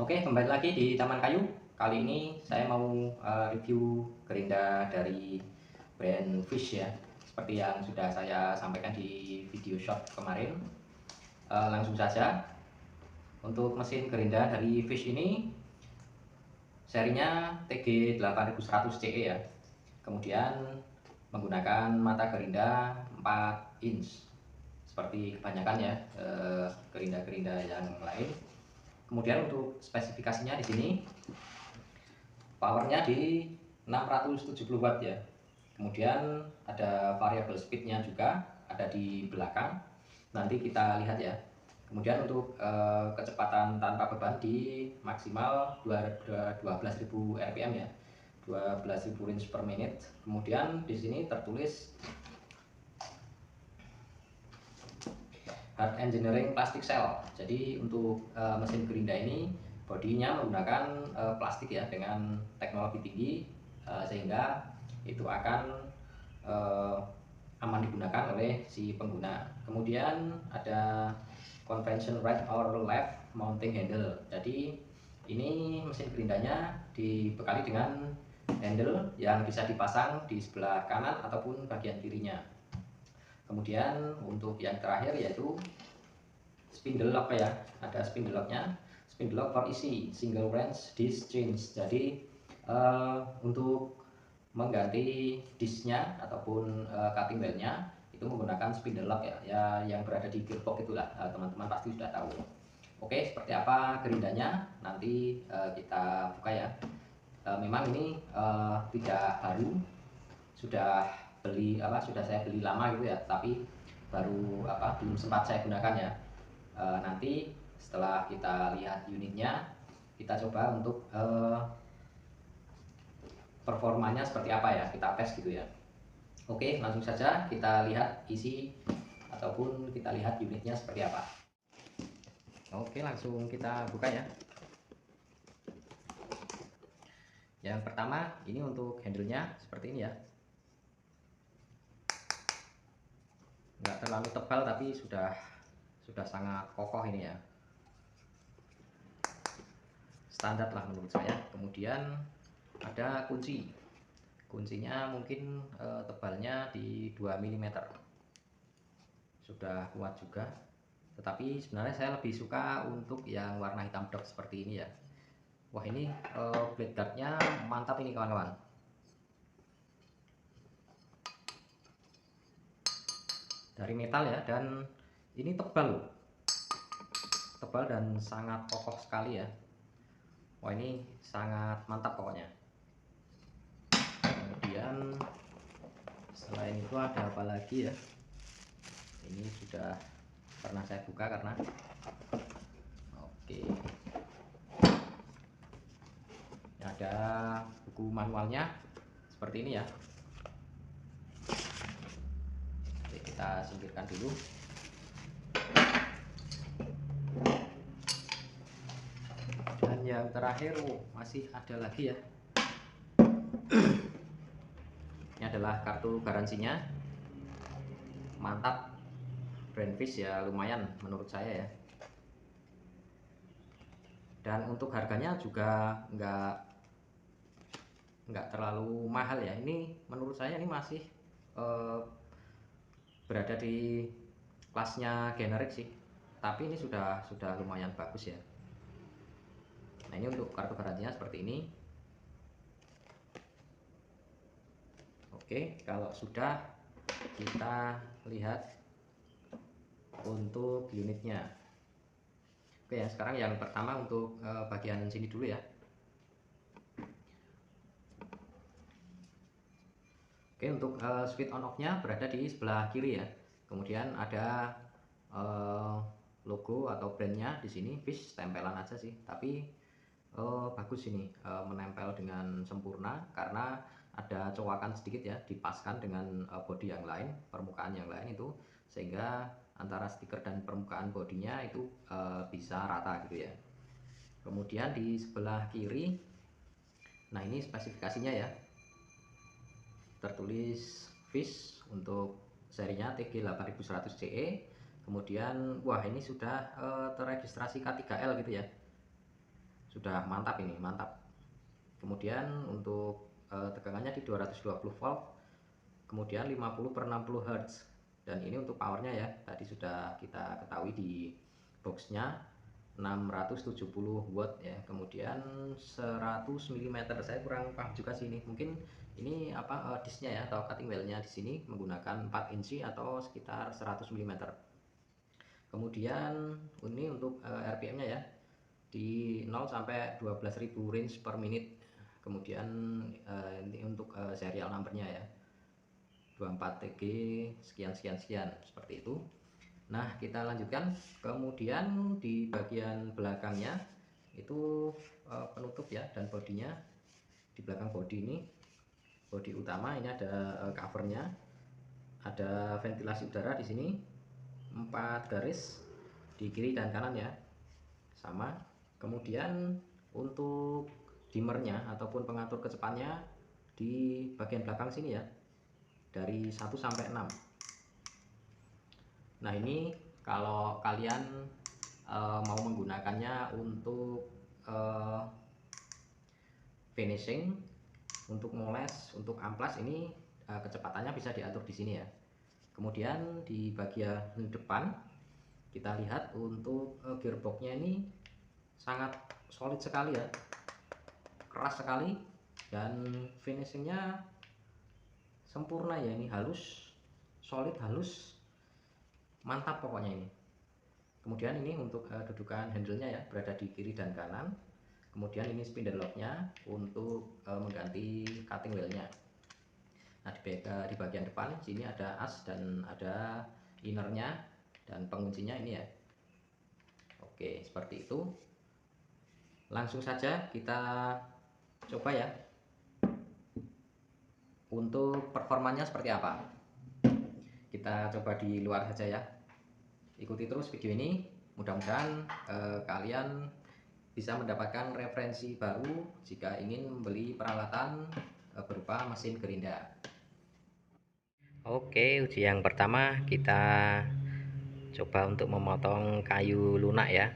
Oke, kembali lagi di Taman Kayu. Kali ini saya mau review gerinda dari brand Fish ya. Seperti yang sudah saya sampaikan di video shot kemarin. Langsung saja, untuk mesin gerinda dari Fish ini serinya TG8100 CE ya. Kemudian menggunakan mata gerinda 4 inch seperti kebanyakan ya gerinda-gerinda yang lain. Kemudian untuk spesifikasinya di sini powernya di 670 watt ya. Kemudian ada variable speednya juga ada di belakang. Nanti kita lihat ya. Kemudian untuk kecepatan tanpa beban di maksimal 12.000 rpm ya. 12.000 range per menit. Kemudian di sini tertulis hard engineering plastic cell. Jadi untuk mesin gerinda ini bodinya menggunakan plastik ya dengan teknologi tinggi sehingga itu akan aman digunakan oleh si pengguna. Kemudian ada convention right or left mounting handle. Jadi ini mesin gerindanya dibekali dengan handle yang bisa dipasang di sebelah kanan ataupun bagian kirinya. Kemudian untuk yang terakhir yaitu spindle lock ya, ada spindle locknya, spindle lock for easy single range disc change. Jadi untuk mengganti disknya ataupun cutting wheel-nya itu menggunakan spindle lock ya, yang berada di gearbox itulah, teman-teman pasti sudah tahu. Oke, seperti apa gerindanya nanti kita buka ya. Memang ini tidak baru, sudah sudah saya beli lama gitu ya, tapi baru belum sempat saya gunakan ya. Nanti setelah kita lihat unitnya, kita coba untuk performanya seperti apa ya, kita tes gitu ya. Oke, langsung saja kita lihat isi ataupun kita lihat unitnya seperti apa. Oke, langsung kita buka ya. Yang pertama ini untuk handle-nya seperti ini ya. Nggak terlalu tebal tapi sudah sangat kokoh ini ya, standar lah menurut saya. Kemudian ada kuncinya mungkin tebalnya di 2 mm, sudah kuat juga, tetapi sebenarnya saya lebih suka untuk yang warna hitam dark seperti ini ya. Wah, ini blade guardnya mantap ini kawan-kawan, dari metal ya, dan ini tebal dan sangat kokoh sekali ya. Wah, ini sangat mantap pokoknya. Kemudian selain itu ada apa lagi ya, ini sudah pernah saya buka karena oke, ada buku manualnya seperti ini ya. Oke, kita singkirkan dulu. Dan yang terakhir masih ada lagi ya. Ini adalah kartu garansinya, mantap, brand Fish ya, lumayan menurut saya ya. Dan untuk harganya juga nggak terlalu mahal ya. Ini menurut saya ini masih berada di kelasnya generik sih, tapi ini sudah lumayan bagus ya. Nah, ini untuk kartu garansinya seperti ini. Oke, kalau sudah, kita lihat untuk unitnya. Oke ya, sekarang yang pertama untuk bagian sini dulu ya. Oke, untuk switch on off nya berada di sebelah kiri ya. Kemudian ada logo atau brandnya di sini, Fish, tempelan aja sih, tapi bagus ini, menempel dengan sempurna karena ada cowakan sedikit ya, dipaskan dengan bodi yang lain, permukaan yang lain itu, sehingga antara stiker dan permukaan bodinya itu bisa rata gitu ya. Kemudian di sebelah kiri, nah ini spesifikasinya ya, tertulis Fish untuk serinya TG8100CE. Kemudian wah, ini sudah terregistrasi K3L gitu ya, sudah mantap, ini mantap. Kemudian untuk tegangannya di 220 volt, kemudian 50/60 Hz, dan ini untuk powernya ya, tadi sudah kita ketahui di boxnya 670 watt ya, kemudian 100 mm. Saya kurang paham juga sih, ini mungkin ini apa disknya ya, atau cutting wheelnya di sini menggunakan 4 inci atau sekitar 100 mm. Kemudian ini untuk RPM-nya ya, di 0 sampai 12.000 range per menit. Kemudian ini untuk serial numbernya ya, 24TG sekian sekian sekian, seperti itu. Nah, kita lanjutkan. Kemudian di bagian belakangnya itu penutup ya, dan bodinya di belakang bodi ini, bodi utama ini ada covernya, ada ventilasi udara di sini 4 garis di kiri dan kanan ya, sama. Kemudian untuk dimmernya ataupun pengatur kecepatannya di bagian belakang sini ya, dari 1 sampai 6. Nah, ini kalau kalian mau menggunakannya untuk finishing, untuk moles, untuk amplas, ini kecepatannya bisa diatur di sini ya. Kemudian di bagian depan kita lihat untuk gearboxnya ini sangat solid sekali ya, keras sekali, dan finishingnya sempurna ya, ini halus, solid, halus, mantap pokoknya ini. Kemudian ini untuk dudukan handle-nya ya, berada di kiri dan kanan. Kemudian ini spindle lock-nya untuk mengganti cutting wheel-nya. Nah, di bagian depan sini ada as dan ada innernya, dan penguncinya ini ya. Oke, seperti itu. Langsung saja kita coba ya, untuk performanya seperti apa. Kita coba di luar saja ya. Ikuti terus video ini, mudah-mudahan kalian bisa mendapatkan referensi baru jika ingin membeli peralatan berupa mesin gerinda. Oke, uji yang pertama kita coba untuk memotong kayu lunak ya,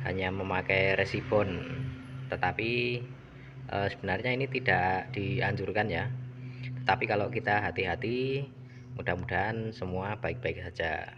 hanya memakai resibon, tetapi sebenarnya ini tidak dianjurkan ya, tetapi kalau kita hati-hati, mudah-mudahan semua baik-baik saja.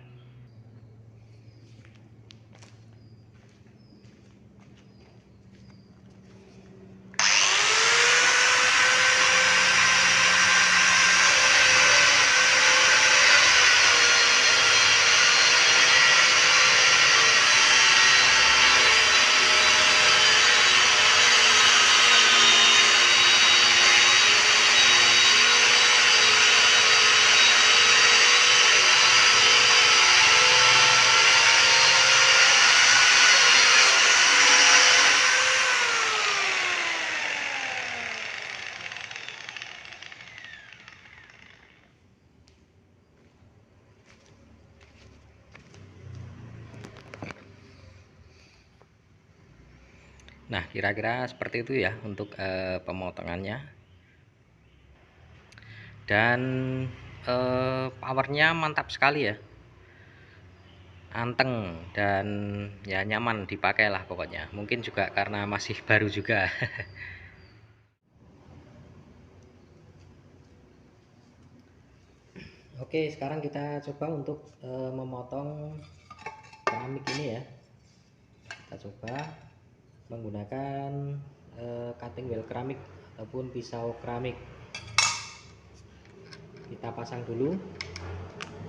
Nah, kira-kira seperti itu ya untuk pemotongannya, dan powernya mantap sekali ya, anteng dan ya nyaman dipakai lah pokoknya. Mungkin juga karena masih baru juga. Oke, sekarang kita coba untuk memotong keramik ini ya. Kita coba menggunakan cutting wheel keramik ataupun pisau keramik. Kita pasang dulu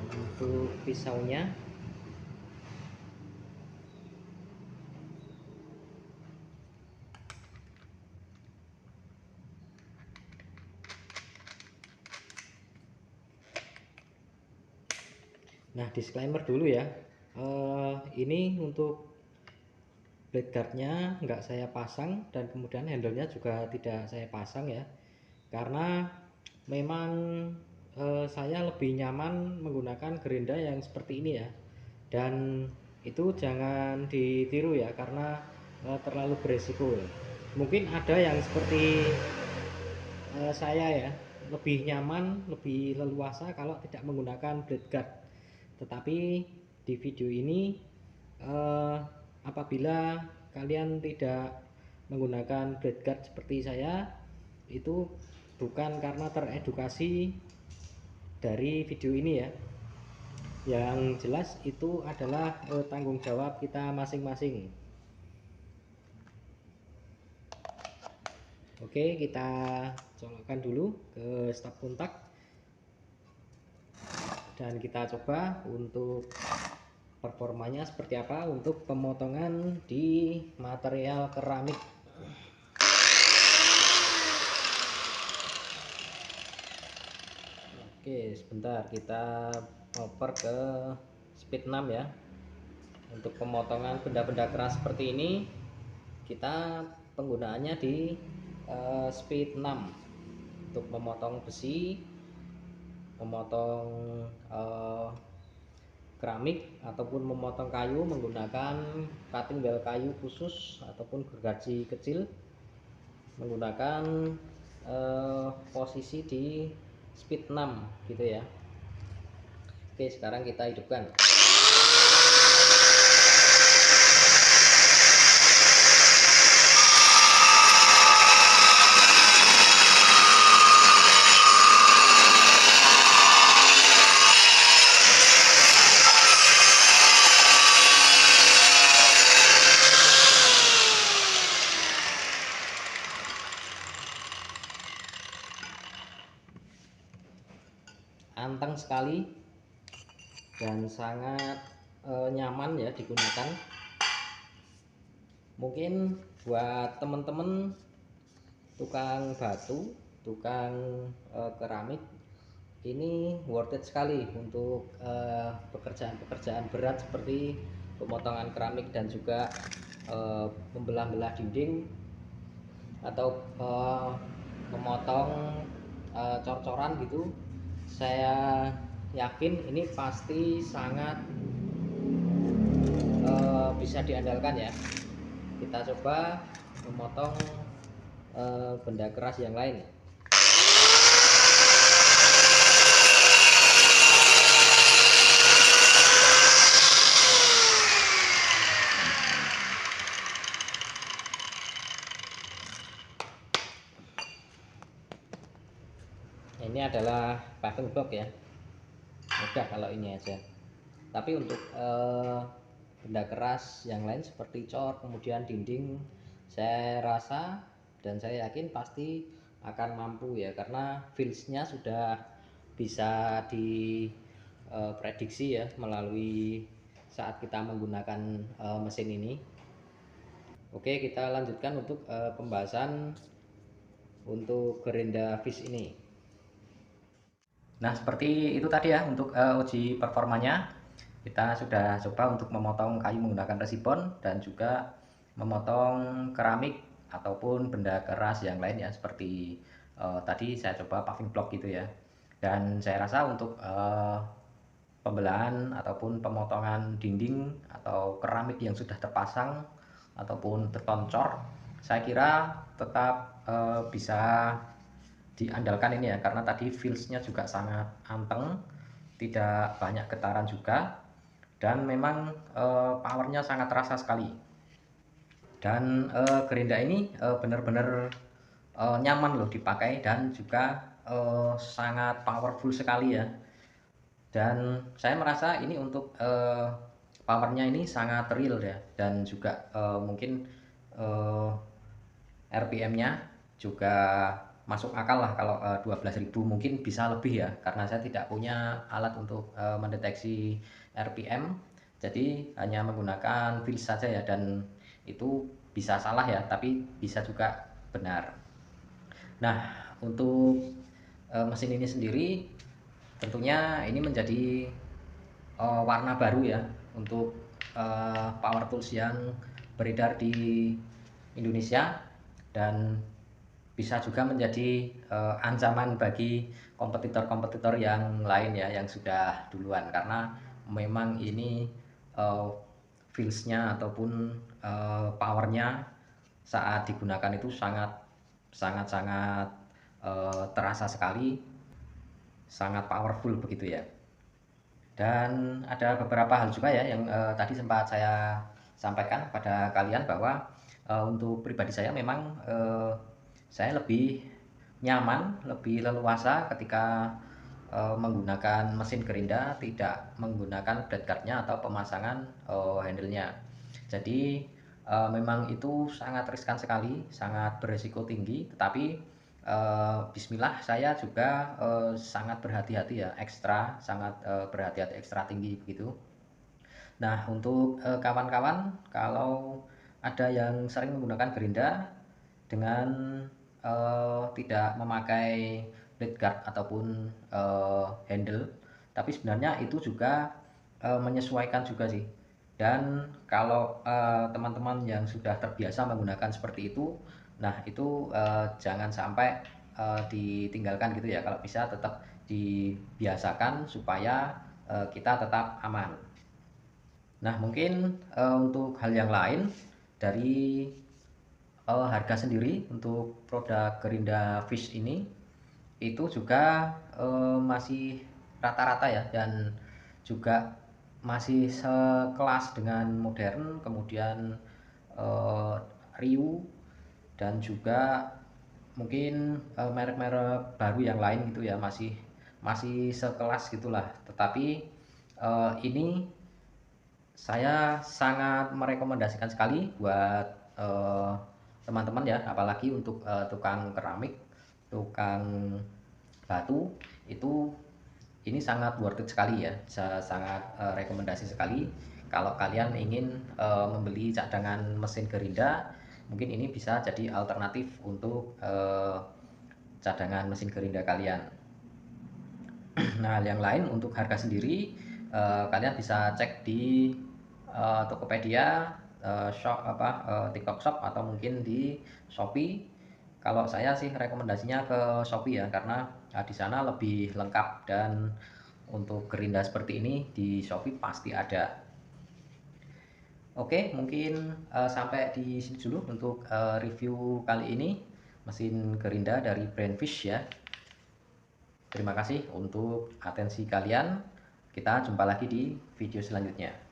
untuk pisaunya. Nah, disclaimer dulu ya, ini untuk blade guardnya nggak saya pasang, dan kemudian handlenya juga tidak saya pasang ya, karena memang saya lebih nyaman menggunakan gerinda yang seperti ini ya, dan itu jangan ditiru ya, karena terlalu beresiko ya. Mungkin ada yang seperti saya ya, lebih nyaman, lebih leluasa kalau tidak menggunakan blade guard. Tetapi di video ini apabila kalian tidak menggunakan blade guard seperti saya itu bukan karena teredukasi dari video ini ya. Yang jelas itu adalah tanggung jawab kita masing-masing. Oke, kita colokkan dulu ke stop kontak dan kita coba untuk performanya seperti apa untuk pemotongan di material keramik. Oke, sebentar kita oper ke speed 6 ya. Untuk pemotongan benda-benda keras seperti ini kita penggunaannya di speed 6 untuk memotong besi, memotong keramik ataupun memotong kayu menggunakan cutting wheel kayu khusus ataupun gergaji kecil menggunakan posisi di speed 6 gitu ya. Oke, sekarang kita hidupkan. Anteng sekali dan sangat nyaman ya digunakan. Mungkin buat teman-teman tukang batu, tukang keramik, ini worth it sekali untuk pekerjaan-pekerjaan berat seperti pemotongan keramik dan juga membelah-belah dinding atau memotong cor-coran gitu. Saya yakin ini pasti sangat bisa diandalkan ya. Kita coba memotong benda keras yang lain. Ini adalah paving block ya, mudah kalau ini aja. Tapi untuk benda keras yang lain seperti cor kemudian dinding, saya rasa dan saya yakin pasti akan mampu ya, karena feelsnya sudah bisa diprediksi ya melalui saat kita menggunakan mesin ini. Oke, kita lanjutkan untuk pembahasan untuk gerinda fish ini. Nah, seperti itu tadi ya untuk uji performanya. Kita sudah coba untuk memotong kayu menggunakan resibon dan juga memotong keramik ataupun benda keras yang lain ya, seperti tadi saya coba paving block gitu ya. Dan saya rasa untuk pembelahan ataupun pemotongan dinding atau keramik yang sudah terpasang ataupun tertoncor, saya kira tetap bisa diandalkan ini ya, karena tadi feelsnya juga sangat anteng, tidak banyak getaran juga, dan memang powernya sangat terasa sekali. Dan gerinda ini benar-benar nyaman loh dipakai dan juga sangat powerful sekali ya. Dan saya merasa ini untuk powernya ini sangat real ya, dan juga mungkin RPM-nya juga masuk akal lah. Kalau 12.000 mungkin bisa lebih ya, karena saya tidak punya alat untuk mendeteksi RPM, jadi hanya menggunakan feel saja ya, dan itu bisa salah ya, tapi bisa juga benar. Nah, untuk mesin ini sendiri tentunya ini menjadi warna baru ya untuk power tools yang beredar di Indonesia, dan bisa juga menjadi ancaman bagi kompetitor-kompetitor yang lain ya, yang sudah duluan, karena memang ini feelsnya ataupun powernya saat digunakan itu sangat terasa sekali, sangat powerful begitu ya. Dan ada beberapa hal juga ya yang tadi sempat saya sampaikan pada kalian, bahwa Untuk pribadi saya memang saya lebih nyaman, lebih leluasa ketika menggunakan mesin gerinda, tidak menggunakan blade guardnya atau pemasangan handle-nya. Jadi memang itu sangat riskan sekali, sangat beresiko tinggi, tetapi bismillah saya juga sangat berhati-hati ya, sangat berhati-hati ekstra tinggi begitu. Nah, untuk kawan-kawan kalau ada yang sering menggunakan gerinda dengan tidak memakai blade guard ataupun handle, tapi sebenarnya itu juga menyesuaikan juga sih. Dan kalau teman-teman yang sudah terbiasa menggunakan seperti itu, nah itu jangan sampai ditinggalkan gitu ya. Kalau bisa tetap dibiasakan supaya kita tetap aman. Nah, mungkin untuk hal yang lain dari harga sendiri untuk produk Gerinda Fish ini itu juga masih rata-rata ya, dan juga masih sekelas dengan Modern, kemudian eh, Ryu, dan juga mungkin merek-merek baru yang lain gitu ya, masih masih sekelas gitulah. Tetapi ini saya sangat merekomendasikan sekali buat teman-teman ya, apalagi untuk tukang keramik, tukang batu itu, ini sangat worth it sekali ya. Saya sangat rekomendasi sekali kalau kalian ingin membeli cadangan mesin gerinda, mungkin ini bisa jadi alternatif untuk cadangan mesin gerinda kalian. Nah, yang lain untuk harga sendiri kalian bisa cek di Tokopedia, TikTok Shop, atau mungkin di Shopee. Kalau saya sih rekomendasinya ke Shopee ya, karena di sana lebih lengkap, dan untuk gerinda seperti ini di Shopee pasti ada. Oke, mungkin sampai di sini dulu untuk review kali ini mesin gerinda dari brand Fish ya. Terima kasih untuk atensi kalian. Kita jumpa lagi di video selanjutnya.